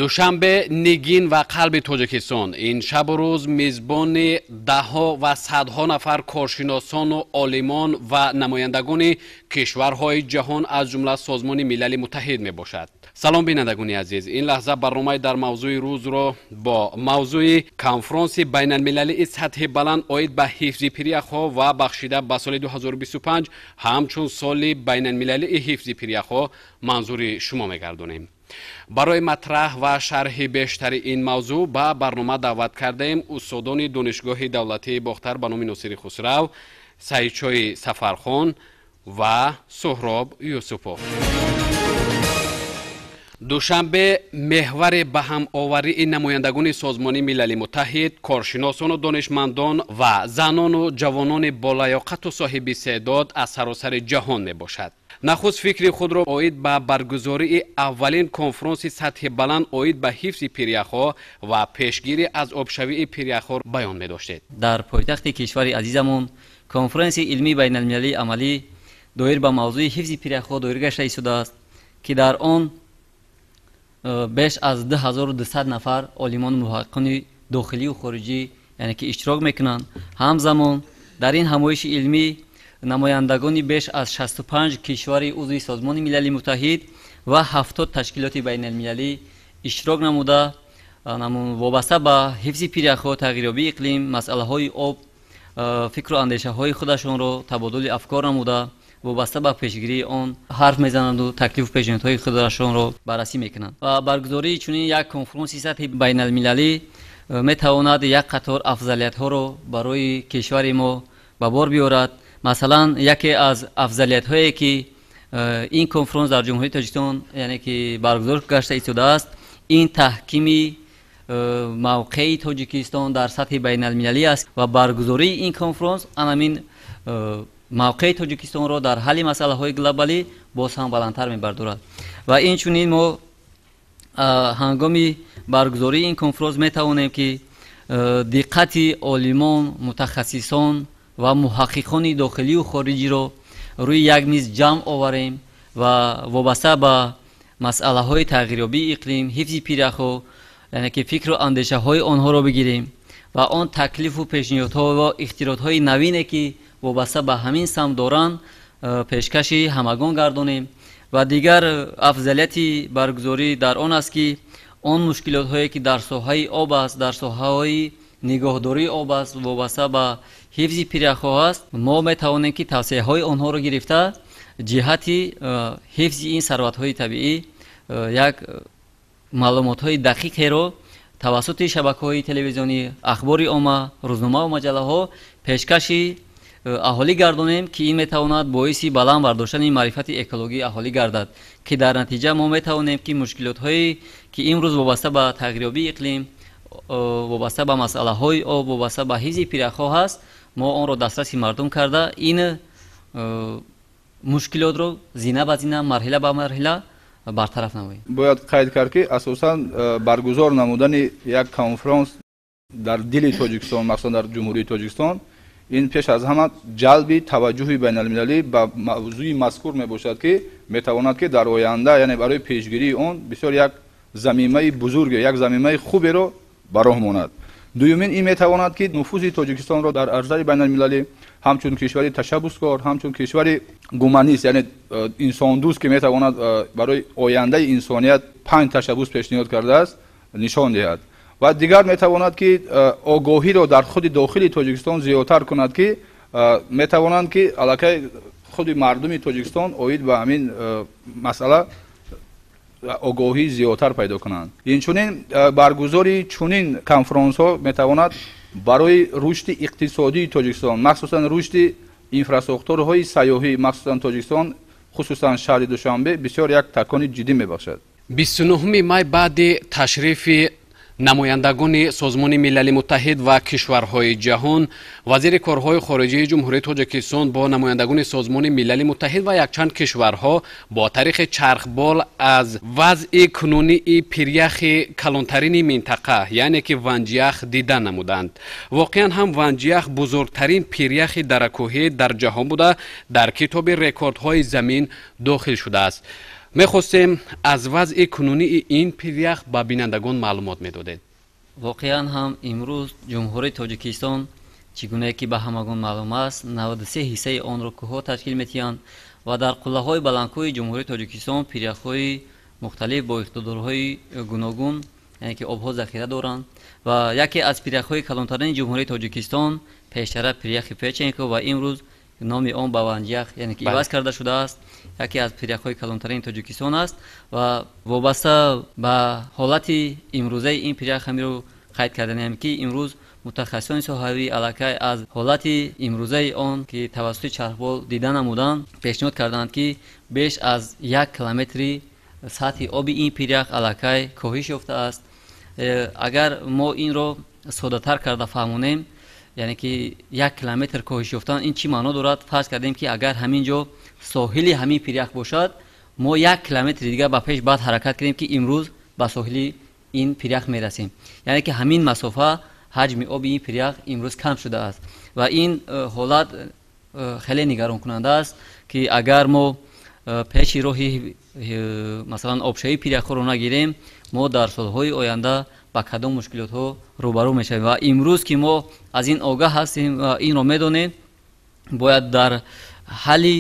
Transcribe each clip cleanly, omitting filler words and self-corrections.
دوشنبه نگین و قلب تاجیکستان این شب و روز میزبان دهها و صدها نفر کارشناسان و عالمان و نمایندگان کشورهای جهان از جمله سازمان ملل متحد می باشد. سلام بینندگان عزیز، این لحظه برنامه در موضوع روز را با موضوع کنفرانس بین المللی سطح بلند عاید به حفظ پریخ‌ها و بخشیده به سال 2025 همچون سال بین المللی حفظ پریخ‌ها منظور شما می‌گردانیم. برای مطرح و شرح بیشتر این موضوع به برنامه دعوت کردیم استادان دانشگاه دولتی باختر به نام ناصر خسرو، سعیدچای سفرخان و سهراب یوسفوف. دوشنبه محور به هم آوری نمایندگان سازمان ملل متحد، کارشناسان و دانشمندان و زنان و جوانان با لیاقت و صاحب استعداد از سراسر جهان می باشد. نخست فکر خود را عاید به برگزاری اولین کنفرانس سطح بلند عاید به حفظ پریخ‌ها و پیشگیری از آبشوی پریخ‌ها بیان می داشتید. در پایتخت کشور عزیزمون کنفرانس علمی بین المللی عملی دایر به موضوع حفظ پریخ‌ها دایر گشته شده است که در آن بیش از 2200 نفر عالمان محققان داخلی و خارجی یعنی که اشتراک میکنند. همزمان در این همایش علمی نمایندگان بیش از 65 کشور عضو سازمان ملل متحد و 70 تشکیلات بین المللی اشتراک نموده وابسته به حفظ پریخ‌ها، تغییریابی اقلیم، مسئله های آب، فکر و اندیشه های خودشان را تبادل افکار نموده وابسته به پیشگیری آن حرف میزنند و تکلیف و پیشنهادهای خودشان را بررسی میکنند. و برگزاری چنین یک کنفرانس سطح بین المللی میتواند یک قطار افضلیت ها را برای کشور ما به بار بیارد. مثلا یکی از افضلیت هایی که این کنفرانس در جمهوری تاجیکستان یعنی که برگزار گشته شده است، این تحکیم موقع تاجیکستان در سطح بین المللی است و برگزاری این کنفرانس همین موقع تاجیکستان را در حل مسئله های گلوبالی باز هم بلندتر میبردارد. و این چنین ما هنگام برگزاری این کنفرانس میتوانیم که دقت عالمان، متخصصان و محققان داخلی و خارجی را روی یک میز جمع آوریم و وابسته به مسئله های تغییریابی اقلیم، حفظ پریخ‌ها یعنی که فکر و اندیشه های آنها را بگیریم و آن تکلیف و پیشنهادها و اختیارات های نوینی که وابسته به همین سمت دارند پیشکش همگان گردانیم. و دیگر افضلیت برگزاری در آن است که آن مشکلات هایی که در ساحه آب است، در ساحه های نگهداری آب است وابسته به حفظ پریخ‌ها است، ما میتوانیم که توصیه های آنها را گرفته جهت حفظ این ثروت های طبیعی یک معلومات های دقیق را توسط شبکه‌های تلویزیونی، اخبار عامه، روزنامه و مجله ها پیشکش اهالی گردانیم که این میتواند باعث بلند برداشتن معرفت اکولوژی اهالی گردد که در نتیجه ما میتوانیم که مشکلات هایی که امروز وابسته به تغییریابی اقلیم، وابسته به مسئله های آب، وابسته به حفظ پریخ‌ها هست، ما آن را دسترسی مردم کرده این مشکلات رو زینه به زینه، مرحله به مرحله برطرف نماییم. باید قید کرد که اساساً برگزار نمودن یک کنفرانس در دل تاجیکستان، مثلا در جمهوری تاجیکستان، این پیش از همه جلب توجه بین المللی به موضوع مذکور می باشد که می تواند که در آینده یعنی برای پیشگیری اون بسیار یک زمینه بزرگ، یک زمینه خوبی رو براه ماند. دومین این می تواند که نفوذ تاجیکستان را در عرصه بین المللی همچون کشوری تشبثکار، همچون کشوری گومانیست یعنی انسان دوست که می تواند برای آینده انسانیت 5 تشبث پیشنهاد کرده است نشان دهد. و دیگر میتواند که آگاهی را در خود داخل تاجیکستان زیادتر کند که میتوانند که علاقه خود مردم تاجیکستان عاید به همین مسئله آگاهی زیادتر پیدا کنند. این چنین برگزاری چنین کنفرانس ها میتواند برای رشد اقتصادی تاجیکستان، مخصوصا رشد اینفراستراکچورهای سیاحی مخصوصا تاجیکستان، خصوصا شهر دوشنبه بسیار یک تکان جدی میبخشد. 29 مای بعد تشریف نمایندگان سازمان ملل متحد و کشورهای جهان، وزیر کارهای خارجه جمهوری تاجیکستان با نمایندگان سازمان ملل متحد و یک چند کشورها با تاریخ چرخبال از وضع کنونی پریخ کلانترین منطقه یعنی که ونجیخ دیدن نمودند. واقعا هم ونجیخ بزرگترین پریخ درکوهی در جهان بوده در کتاب رکوردهای زمین داخل شده است. мехостем аз вазъи кунунии ин пирях ба бинандагон маълумот медодед. воқеан ҳам имрӯз ҷумҳурии тоҷикистон чӣ гуне ки ба ҳамагон маълум аст 93 ҳиссаи онро кӯҳҳо ташкил метиҳанд ва дар қуллаҳои баландкӯҳи ҷумҳурии тоҷикистон пиряхҳои мухталиф бо иқтидорҳои гуногун яъне ки обҳо захира доранд ва яке аз пиряхҳои калонтарини ҷумҳурии тоҷикистон пештара пиряхи Федченко ва имрӯз номи он ба ванҷах яъне ки иваз карда шудааст. яке аз пиряхҳои калонтарини тоҷикистон аст ва вобаста ба ҳолати имрӯзаи ин пирях ҳамиро қайд карданем ки имрӯз мутахассисони соҳавӣ аллакай аз ҳолати имрӯзаи он ки тавассути чархбол дида намуданд пешниҳод карданд ки беш аз 1 километри сатҳи оби ин пирях аллакай коҳиш ёфтааст. агар мо инро соддатар карда фаҳмонем яъне ки 1 километр коҳиш ёфтан ин чӣ маъно дорад? фарз кардем ки агар ҳамин ҷо соҳили ҳамин пирях бошад мо 1 километри дигар ба пеш баъд ҳаракат кардем ки имрӯз ба соҳили ин пирях мерасем. яъне ки ҳамин масофа ҳаҷми оби ин пирях имрӯз кам шудааст ва ин ҳолат хеле нигаронкунанда аст ки агар мо пеши роҳи масалан обшавии пиряхҳоро нагирем мо дар солҳои оянда ба кадом мушкилотҳо рӯбарӯ мешавем ва имрӯз ки мо аз ин огаҳ ҳастем ва инро медонем бояд дар ҳалли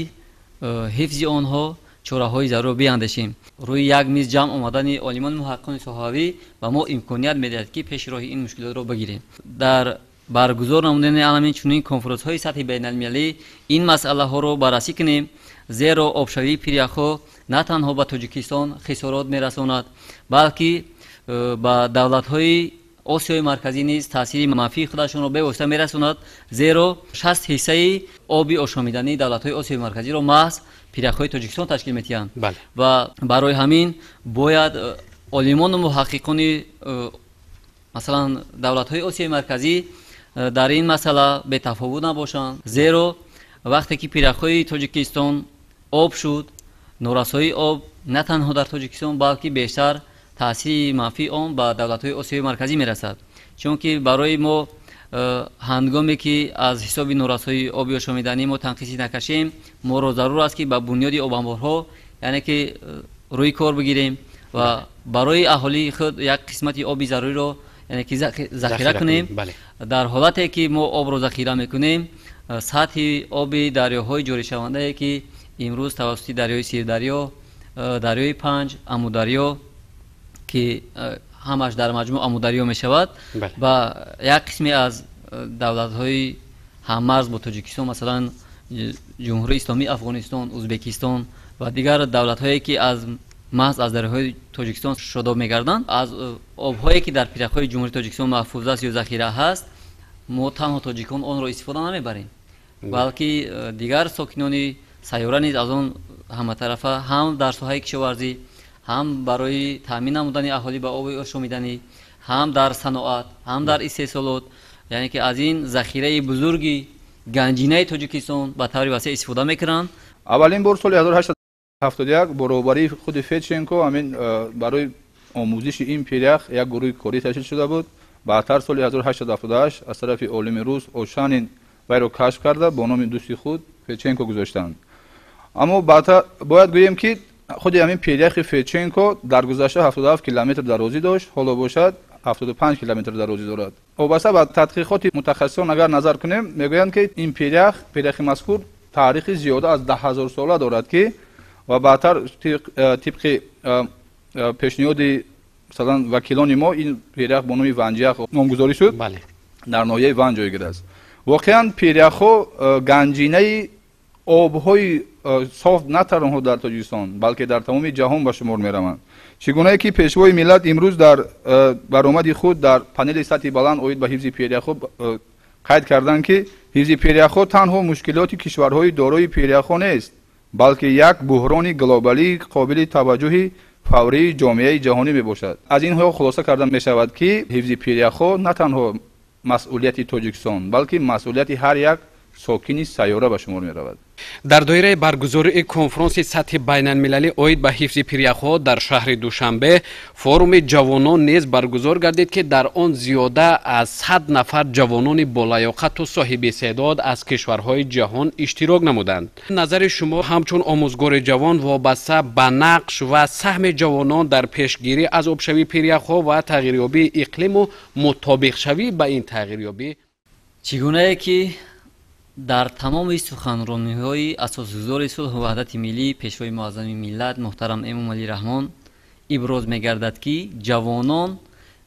ҳифзи онҳо чораҳои зарур биандешем. рӯи як миз ҷамъ омадани олимони муҳаққиқони соҳавӣ ба мо имконият медиҳад ки пеши роҳи ин мушкилотро бигирем. дар баргузор намудани аламин чунин конференсҳои сатҳи байналмилалӣ ин масъалаҳоро баррасӣ кунем, зеро обшавии пиряхҳо на танҳо ба Тоҷикистон хисорот мерасонад, балки ба давлатҳои осиёи марказӣ низ таъсири манфии худашонро бевосита мерасонад, зеро 60 ҳиссаи оби ошомидании давлатҳои осиёи марказиро маҳз пиряхҳои Тоҷикистон ташкил метиҳанд. ва барои ҳамин бояд олимону муҳаққиқони масалан давлатҳои осиёи марказӣ дар ин масъала бетафовут набошанд, зеро вақте ки пиряхҳои Тоҷикистон об шуд, норасоии об на танҳо дар Тоҷикистон балки бештар таъсири манфии он ба давлатҳои осиёи марказӣ мерасад. чунки барои мо ҳангоме ки аз ҳисоби норасоии оби ошомиданӣ мо танқисӣ накашем, моро зарур аст ки ба бунёди обанборҳо яъне ки рӯи кор бигирем ва барои аҳолии худ як қисмати оби заруриро яъне ки захира кунем. дар ҳолате ки мо обро захира мекунем, сатҳи оби дарёҳои ҷоришавандае ки имрӯз тавассути дарёи Сирдарё, дарёи Панҷ, Амударё ки ҳамаш дар маҷмӯъ Амударё мешавад ва як қисме аз давлатҳои ҳаммарз бо Тоҷикистон масалан ҷумҳурии Исломии Афғонистон, Узбекистон ва дигар давлатҳое ки аз маҳз аз дарёҳои Тоҷикистон шодоб мегарданд, аз обҳое ки дар пиряхҳои ҷумҳурии Тоҷикистон маҳфуз аст ё захира ҳаст, мо танҳо тоҷикон онро истифода намебарем, балки дигар сокинони сайёра низ аз он ҳаматарафа ҳам дар соҳаи кишоварзӣ, ҳам барои таъмин намудани аҳолӣ ба оби ошомиданӣ, ҳам дар саноат, ҳам дар истеҳсолот, яъне ки аз ин захираи бузурги ганҷинаи Тоҷикистон ба таври васеъ истифода мекунанд. аввалин бор соли 1871 бо роҳбарии худи Федченко ҳамин барои омӯзиши ин пирях як гурӯҳи корӣ ташкил шуда буд. баъдтар соли 1878 аз тарафи олими рус Ошанин вайро кашф карда бо номи дӯсти худ Федченко гузоштанд. аммо баъдтар бояд гӯем ки худи ҳамин пиряхи Федченко дар гузашта 77 километр дарозӣ дошт, ҳоло бошад 75 километр дарозӣ дорад. вобаста ба тадқиқоти мутахассисон агар назар кунем, мегӯянд ки ин пиряхи мазкур таърихи зиёда аз 10,000 сола дорад ки ва баъдтар тибқи пешниҳоди масалан вакилони мо ин пирях бо номи Ванҷах номгузорӣ шуд. дар ноҳияи Ван ҷойгир аст. воқеан пиряхҳо ганҷинаи обҳои соф на танҳо дар Тоҷикистон, балки дар тамоми ҷаҳон ба шумор мераванд. чӣ гунае ки пешвои миллат имрӯз дар баромади худ дар панели сатҳи баланд оид ба ҳифзи пиряхҳо қайд карданд ки ҳифзи пиряхҳо танҳо мушкилоти кишварҳои дорои пиряхҳо нест, балки як буҳрони глобалии қобили таваҷҷӯҳи фаврии ҷомеаи ҷаҳонӣ мебошад. аз ин ҳо хулоса карда мешавад ки ҳифзи пиряхҳо на танҳо масъулияти Тоҷикистон, балки масъулияти ҳар як сокини сайёра ба шумор меравад. در دایره برگزاری کنفرانس سطح بین‌المللی اوید به حفظ پریخ‌ها در شهر دوشنبه فوروم جوانان نیز برگزار گردید که در آن زیاده از 100 نفر جوانان بالیاقت و صاحب استعداد از کشورهای جهان اشتراک نمودند. نظر شما همچون آموزگار جوان وابسته به نقش و سهم جوانان در پیشگیری از آبشوی پریخ‌ها و تغییریابی اقلیم و مطابق شوی به این تغییریابی چگونه که در تمام سخنرانی‌های اساسگزار صلح و وحدت ملی پیشوای معظم ملت محترم امام علی رحمان ابراز می‌گردد که جوانان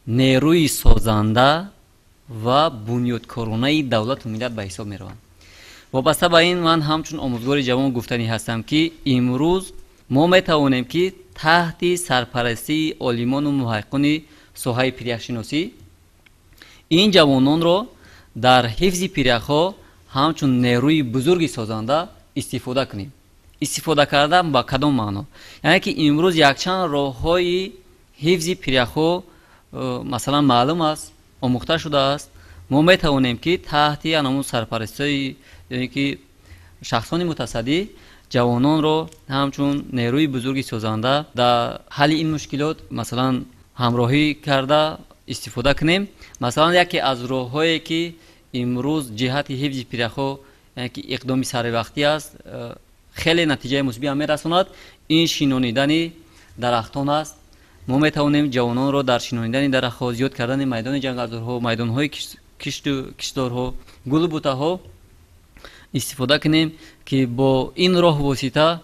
نیروی سازنده و بنیادکارانه دولت و ملت به حساب می‌روند. وابسته به این من همچون آموزگار جوان گفتنی هستم که امروز ما می‌توانیم که تحت سرپرستی عالمان و محققان ساحه پریخ‌شناسی این جوانان را در حفظ پریخ‌ها همچون نیروی بزرگی سازنده استفاده کنیم. استفاده کردن با کدام معنا؟ یعنی که امروز یکچند راه‌های حفظ پریخ‌ها مثلا معلوم است، آموخته شده است. ما می‌توانیم که تحت همون سرپرستی یعنی که شخصان متصدی جوانان را همچون نیروی بزرگی سازنده در حل این مشکلات مثلا همراهی کرده استفاده کنیم. مثلا یکی از راه‌هایی که امروز جهت حفظ پریخ‌ها یعنی که اقدامی سر وقتی است خیلی نتیجه مثبت می‌رساند این شینانیدن درختان است. ما می‌توانیم جوانان را در شینانیدن درخت‌ها، زیاد کردن میدان جنگلزارها، میدان‌های کشتارها، گل بوته‌ها استفاده کنیم که با این راه واسطه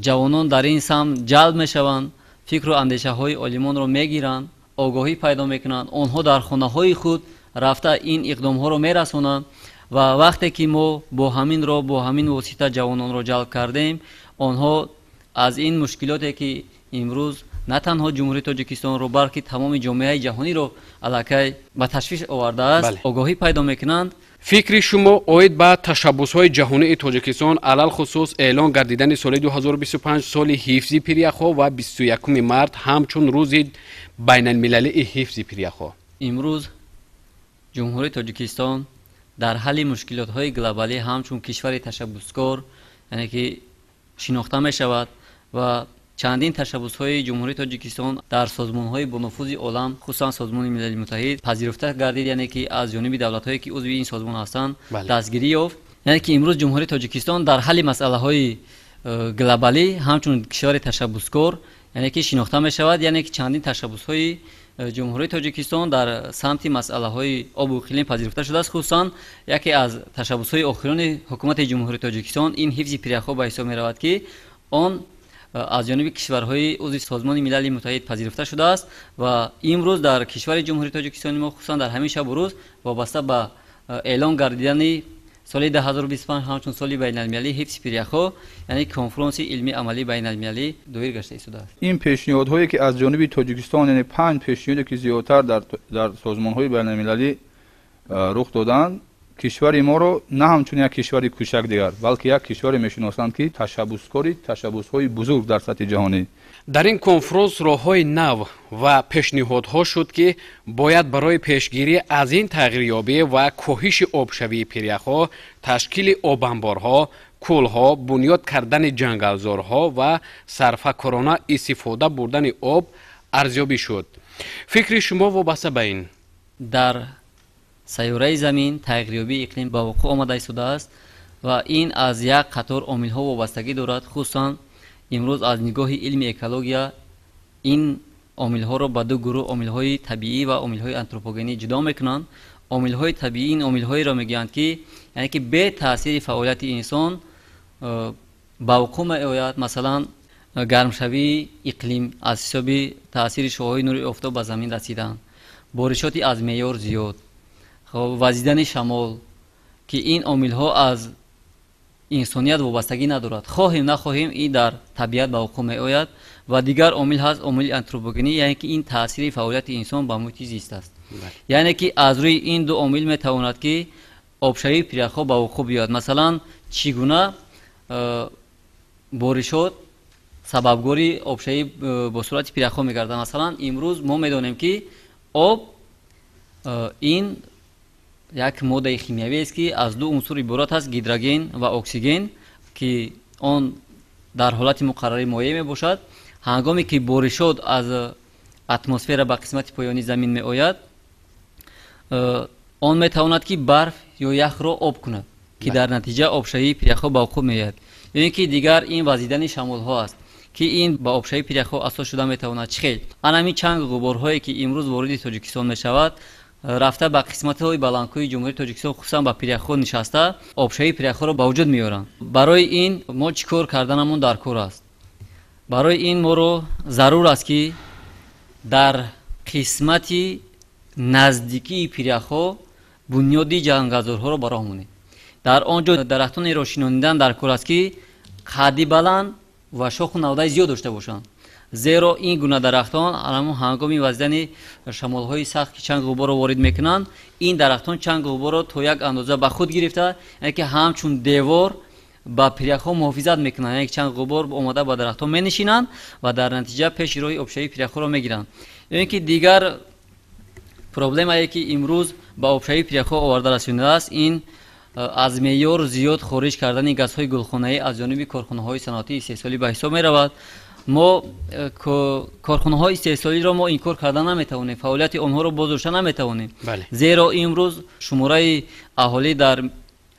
جوانان در این سمت جلب می‌شوند، فکر و اندیشه‌های عالمان را می‌گیرند، آگاهی پیدا می‌کنند، آنها در خانه‌های خود رفته این اقدام‌ها را می‌رسانند و وقتی که ما با همین راه با همین واسطه جوانان را جلب کردیم آنها از این مشکلاتی که امروز نه تنها جمهوری تاجیکستان را بلکه تمام جامعه جهانی را علیه به تشویش آورده است آگاهی پیدا می‌کنند. فکر شما اوید به تشبس‌های جهانی تاجیکستان علل خصوص اعلان گردیدن سال 2025 سال حفظ پریخ‌ها و 21 مارس همچون روز بین‌المللی حفظ پریخ‌ها امروز جمهوری تاجیکستان در حل مشکلات‌های گلوبالی همچون کشور تشبسکار یعنی که شناخته می‌شود و چندین تشبس‌های جمهوری تاجیکستان در سازمان‌های با نفوذ عالم خصوصا سازمان ملل متحد پذیرفته گردید یعنی که از جانب دولت‌هایی که عضو این سازمان هستند دستگیری یافت. یعنی که امروز جمهوری تاجیکستان در حل مسائل‌های گلوبالی همچون کشور تشبسکار یعنی که شناخته می‌شود یعنی که چندین تشبس‌های جمهوری تاجیکستان در سمت مسائل‌های آب و اقلیم پذیرفته شده است. خصوصا یکی از تشبس‌های آخرین حکومت جمهوری تاجیکستان این حفظ پریخ‌ها به حساب می‌رود که آن از جانب کشورهای عضو سازمان ملل متحد پذیرفته شده است و امروز در کشور جمهوری تاجیکستان ما خصوصا در همین شب و روز وابسته به اعلان گردیدن سال 2025 همچون سال بین‌المللی حفظ پریخ‌ها یعنی کنفرانس علمی عملی بین‌المللی دایر گشته شده است. این پیشنهادهایی که از جانب تاجیکستان یعنی 5 پیشنهادی که زیادتر در سازمان‌های بین‌المللی رخ دادند کشور ما رو نه همچون یک کشور کوچک دیگر بلکه یک کشور میشناسند که تشبس‌های بزرگ در سطح جهانی. در این کنفرانس راه‌های نو و پیشنهادها شد که باید برای پیشگیری از این تغییریابی و کاهش آبشوی پریخ‌ها تشکیل آبانبارها، کل‌ها، بنیاد کردن جنگلزارها و صرفه‌کارانه استفاده بردن آب ارزیابی شد. فکر شما وابسته به این؟ در سیاره زمین تغییریابی اقلیم به وقوع آمده شده است و این از یک قطار عامل‌ها وابستگی دارد. خصوصا امروز از نگاه علم اکولوژی این عامل‌ها را به دو گروه عامل‌های طبیعی و عامل‌های آنتروپوژنی جدا می‌کنند. عامل‌های طبیعی این عامل‌هایی را می‌گویند که یعنی که به تاثیر فعالیت انسان به وقوع می‌آید. مثلا گرمشوی اقلیم از حساب تاثیر شعاع نور آفتاب به زمین رسیدن، بارشات از معیار زیاد، وزیدن شمال که این عامل‌ها از انسانیت وابستگی ندارد. خواهیم نخواهیم این در طبیعت به وقوع می‌آید و دیگر عامل هست عامل آنتروپوژنی یعنی که این تاثیر فعالیت انسان به محیط زیست است. یعنی که از روی این دو عامل می‌تواند که آبشوی پریخ‌ها به وقوع بیاید. مثلا چگونه بارشات سببگاری آبشوی با صورت پریخ‌ها می‌گردد. مثلا امروز ما می‌دانیم که آب این як моддаи химиявӣ аст ки аз ду унсур иборат аст, гидроген ва оксиген, ки он дар ҳолати муқаррари моеъ мебошад. ҳангоме ки боришот аз атмосфера ба қисмати поёни замин меояд, он метавонад ки барф ё яхро об кунад, ки дар натиҷа обшавии пиряхҳо ба вуқӯъ меояд. ин ки дигар ин вазидани шамолҳо аст, ки ин ба обшавии пиряхҳо асос шуда метавонад. чӣ хел анами чангу ғуборҳое ки имрӯз вориди тоҷикистон мешавад, рафта ба қисматҳои баландкӯҳи ҷумҳурии тоҷикистон хусусан ба пиряхҳо нишаста обшавии пиряхҳоро ба вуҷуд меоранд. барои ин мо чӣ кор карданамон дар кор аст? барои ин моро зарур аст ки дар қисмати наздикии пиряхҳо бунёди ҷангазорҳоро ба роҳ монем. дар он ҷо дарахтонеро шинонидан дар кор аст ки қадди баланд ва шоху навдаи зиёд дошта бошанд. зеро ин гуна дарахтон ҳангоми вазидани шамолҳои сахт ки чангу ғуборро ворид мекунанд, ин дарахтон чангу ғуборро то як андоза ба худ гирифта, яъне ки ҳамчун девор ба пиряхҳо муҳофизат мекунанд, яъне ки чангу ғубор омада ба дарахтон менишинанд ва дар натиҷа пеши роҳи обшавии пиряхҳоро мегиранд. ин ки дигар проблемае ки имрӯз ба обшавии пиряхҳо оварда расонидааст, ин аз меъёр зиёд хориҷ кардани газҳои гулхонаӣ аз ҷониби корхонаҳои саноатии истеҳсолӣ ба ҳисоб меравад. мо корхонаҳои истеҳсолиро мо инкор карда наметавонем, фаъолияти онҳоро боздошта наметавонем. зеро имрӯз шумораи аҳолӣ дар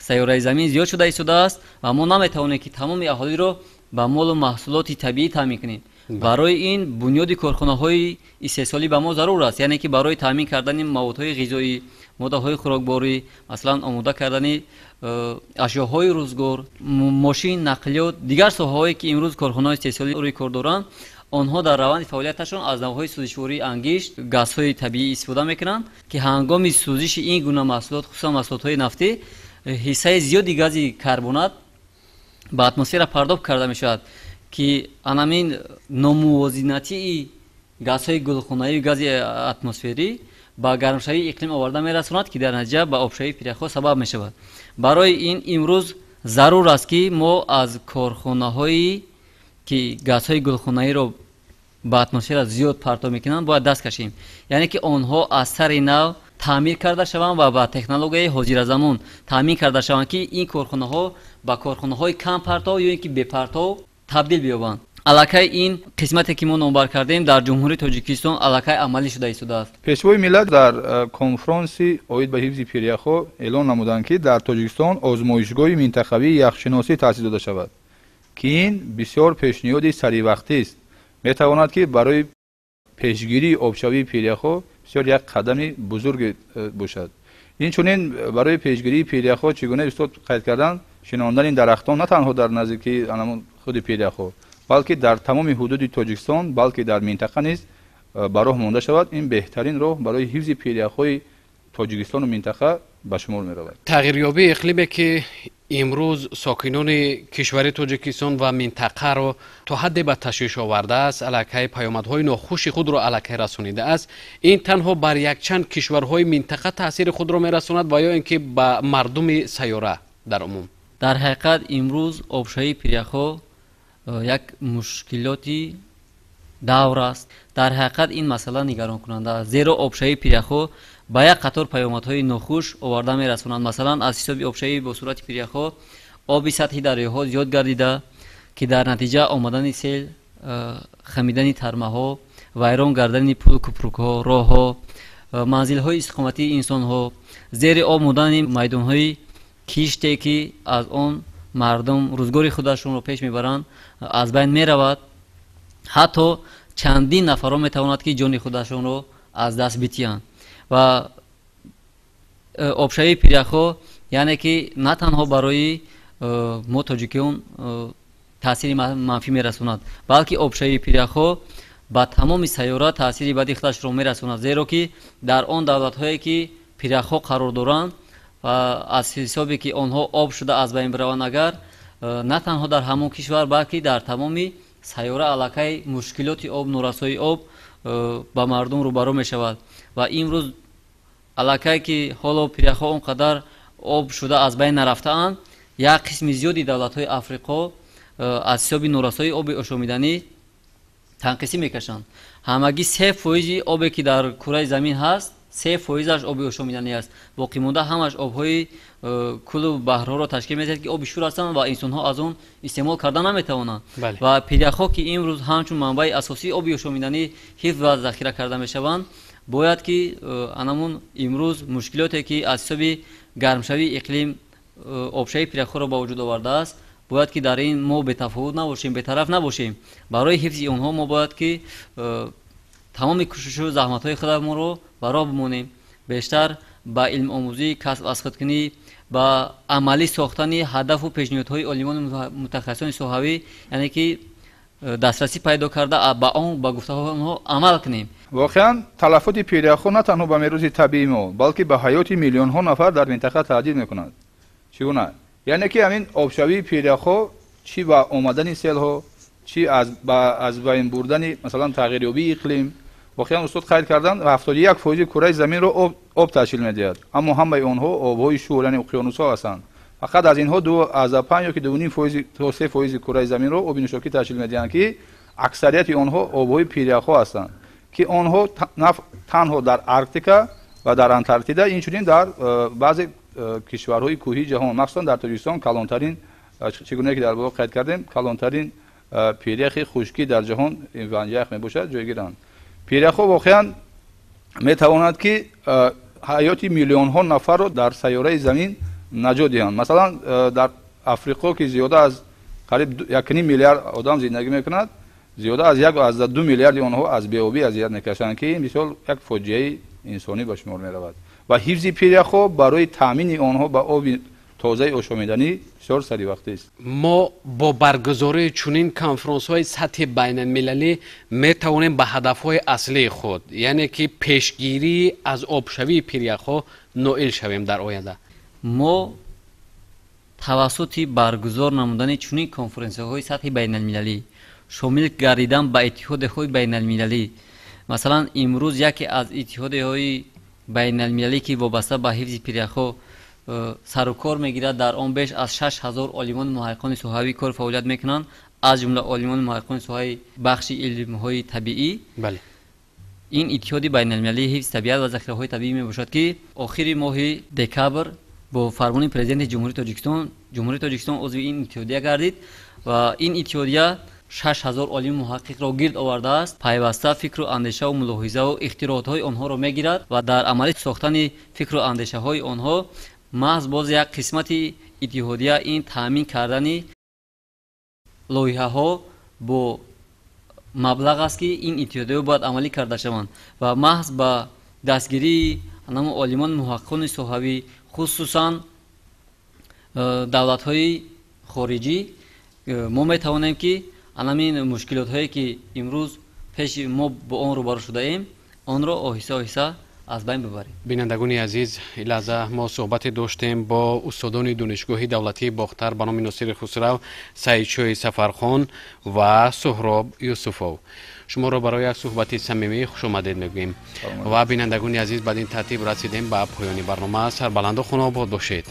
сайёраи замин зиёд шуда истодааст ва мо наметавонем ки тамоми аҳолиро ба молу маҳсулоти табиӣ таъмин кунем. барои ин бунёди корхонаҳои истеҳсолӣ ба мо зарур аст, яъне ки барои таъмин кардани маводҳои ғизоӣ, моддаҳои хӯрокборӣ, маслан омода кардани ашёҳои рӯзгор, мошин, нақлиёт, дигар соҳаҳое ки имрӯз корхонаҳои истеҳсолӣ рӯи кор доранд, онҳо дар раванди фаъолияташон аз навъҳои сӯзишвории ангишт, газҳои табиӣ истифода мекунанд, ки ҳангоми сӯзиши ин гуна маҳсулот, хусусан маҳсулотҳои нафтӣ, ҳиссаи зиёди гази карбонат ба атмосфера пардохт карда мешавад, ки анамин номувозинатии газҳои гулхонаиву гази атмосферӣ ба гармшавии иқлим оварда мерасонад, ки дар натиҷа ба обшавии пиряхҳо сабаб мешавад. барои ин имрӯз зарур аст ки мо аз корхонаҳои ки газҳои гулхонаиро ба атмосфера зиёд партов мекунанд бояд даст кашем, яъне ки онҳо аз сари нав таъмир карда шаванд ва ба технологияи ҳозиразамон таъмин карда шаванд, ки ин корхонаҳо ба корхонаҳои кам партов ё ин ки бепартов табдил биёбанд. аллакай ин қисмате ки мо номбар кардем дар ҷумҳурии тоҷикистон аллакай амалӣ шуда истодааст. пешвои миллат дар конфронси оид ба ҳифзи пиряхҳо эълон намуданд ки дар тоҷикистон озмоишгоҳи минтақавии яхшиносӣ таъсис дода шавад, ки ин бисёр пешниҳоди саривақтист. метавонад ки барои пешгирии обшавии пиряхҳо бисёр як қадами бузурге бошад. инчунин барои пешгирии пиряхҳо чӣ гуна устод қайд карданд, шинондани дарахтон на танҳо дар наздикии худи пиряхҳо, балки дар тамоми ҳудуди тоҷикистон, балки дар минтақа низ ба роҳ монда шавад. ин беҳтарин роҳ барои ҳифзи пиряхҳои тоҷикистону минтақа ба шумор меравад. тағйирёбии иқлиме ки имрӯз сокинони кишвари тоҷикистон ва минтақаро то ҳадде ба ташвиш овардааст, аллакай паёмадҳои нохуши худро аллакай расонидааст. ин танҳо бар якчанд кишварҳои минтақа таъсири худро мерасонад ва ё ин ки ба мардуми сайёра дар умум? дар ҳақиқат имрӯз обшавии пиряхҳо як мушкилоти давр аст. дар ҳақиқат ин масъала нигаронкунанда аст, зеро обшавии пиряхҳо ба як қатор паёмадҳои нохуш оварда мерасонанд. масалан аз ҳисоби обшавӣ бо сурати пиряхҳо оби сатҳи дарёҳо зиёд гардида, ки дар натиҷа омадани сел, хамидани тармаҳо, вайрон кардани пулку пурукҳо, роҳҳо, манзилҳои истиқоматии инсонҳо, зери об мудани майдонҳои киште ки аз он мардум рӯзгори худашонро пеш мебаранд аз байн меравад. ҳатто чандин нафарон метавонад ки ҷони худашонро аз даст битиҳанд. ва обшавии пиряхҳо яъне ки на танҳо барои мо тоҷикиён таъсири манфӣ мерасонад, балки обшавии пиряхҳо ба тамоми сайёра таъсири бади худашро мерасонад, зеро ки дар он давлатҳое ки пиряхҳо қарор доранд ва аз ҳисобе ки онҳо об шуда аз байн бираванд, агар на танҳо дар ҳамон кишвар балки дар тамоми сайёра аллакай мушкилоти об, норасоии об ба мардум рӯбаро мешавад. ва имрӯз аллакай ки ҳоло пиряхҳо он қадар об шуда аз байн нарафтаанд, як қисми зиёди давлатҳои африқо аз ҳисоби норасоии оби ошомиданӣ танқисӣ мекашанд. ҳамагӣ 3% обе ки дар кураи замин ҳаст, 3% آبی آشامیدنی است. باقی مونده همش آبهای کل بحرها را تشکیل می‌دهد که آب شور هستند و انسان‌ها از آن استعمال کردن نمی‌توانند. و پیره‌ها که امروز همچون منبع اساسی آبی آشامیدنی حفظ و ذخیره کرده می‌شوند، باید که انمون امروز مشکلاتی که از سبب گرمشوی اقلیم آبشوی پیره‌ها را به وجود آورده است، باید که در این ما بی‌تفاوت نباشیم، بی‌طرف نباشیم. برای حفظ آنها ما باید که تمام کوشش و زحمت‌های خودمون رو برای بمونیم. بیشتر با علم آموزی، کسب از خود کنی، با عملی ساختن هدف و پیشنهادهای عالمان متخصصان صحوی، یعنی که دسترسی پیدا کرده با آن با گفته‌های آنها عمل کنیم. واقعا تلفات پیره‌ها نه تنها به میراث طبیعی ما، بلکه به حیات میلیون‌ها نفر در منطقه تهدید می‌کند. چگونه؟ یعنی که همین آبشوی پیره‌ها چی با آمدن سیل‌ها، چی از بین بردن مثلا تغییریابی اقلیم، واقعا استاد قید کردن 71% کره زمین رو آب تشکیل می‌دهد. اما همه آنها آب‌های شور یعنی اقیانوس‌ها هستند. فقط از اینها 2.5 یا که 2.5% تا 3% کره زمین رو آب نوشابه تشکیل می‌دهند که اکثریت آنها آب‌های پیره‌ها هستند که آنها تنها در آرکتیکا و در انتارکتیدا اینچنین در بعضی کشورهای کوهی جهان مخصوصا در تاجیکستان کلانترین چگونه که در واقع قید کردیم کلانترین پیره‌ی خشکی در جهان ونجاق میباشد جایگیرند. پیره‌ها واقعا میتواند که حیات میلیون ها نفر رو در سیاره زمین نجات دهند. مثلا در افریقا که زیاده از قریب 1.5 میلیارد آدم زندگی میکنند، زیاده از 1.2 میلیارد آنها از بی‌آبی اذیت میکشند که این مثال یک فاجعه انسانی به شمار میرود و حفظ پیره‌ها برای تامین آنها به آب تازه آشامیدنی بسیار سری وقتی است. ما با برگزاری چنین کنفرانس‌های سطح بین‌المللی می‌توانیم به هدف‌های اصلی خود، یعنی که پیشگیری از آبشوی پیره‌ها نائل شویم در آینده. ما توسط برگزار نمودن چنین کنفرانس‌های سطح بین‌المللی شامل گردیدن به اتحادهای بین‌المللی، مثلا امروز یکی از اتحادهای بین‌المللی که وابسته به حفظ پیره‌ها سر و کار میگیرد، در آن بیش از 6000 عالمان محققان صحوی کار فعالیت میکنند، از جمله عالمان محققان صحوی بخش علم‌های طبیعی. بله. این اتحاد بین‌المللی حفظ طبیعت و ذخیره‌های طبیعی میباشد که آخر ماه دکامبر با فرمان پرزیدنت جمهوری تاجیکستان عضو این اتحادیه گردید و این اتحادیه 6000 عالم محقق را گرد آورده است. پیوسته فکر و اندیشه و ملاحظه و اختراعات آنها را میگیرد و در عمل ساختن فکر و اندیشه های آنها محض باز یک قسمت اتحادیه این تامین کردن لایحه ها با مبلغ است که این اتحادیه باید عملی کرده شوند و محض با دستگیری نام عالمان محققان صحوی خصوصا دولت های خارجی ما میتوانیم که همین مشکلات هایی که امروز پیش ما با آن روبرو شده ایم آن را آهسته آهسته از بین ببریم. بینندگان عزیز، این لحظه ما صحبت داشتیم با استادان دانشگاه دولتی باختر به نام ناصر خسرو، سعیدشاه سفرخان و سهراب یوسفو. شما را برای یک صحبت صمیمی خوش آمدید میگوییم و بینندگان عزیز بعد این ترتیب رسیدیم به پایان برنامه. سربلند و خون آباد باشید.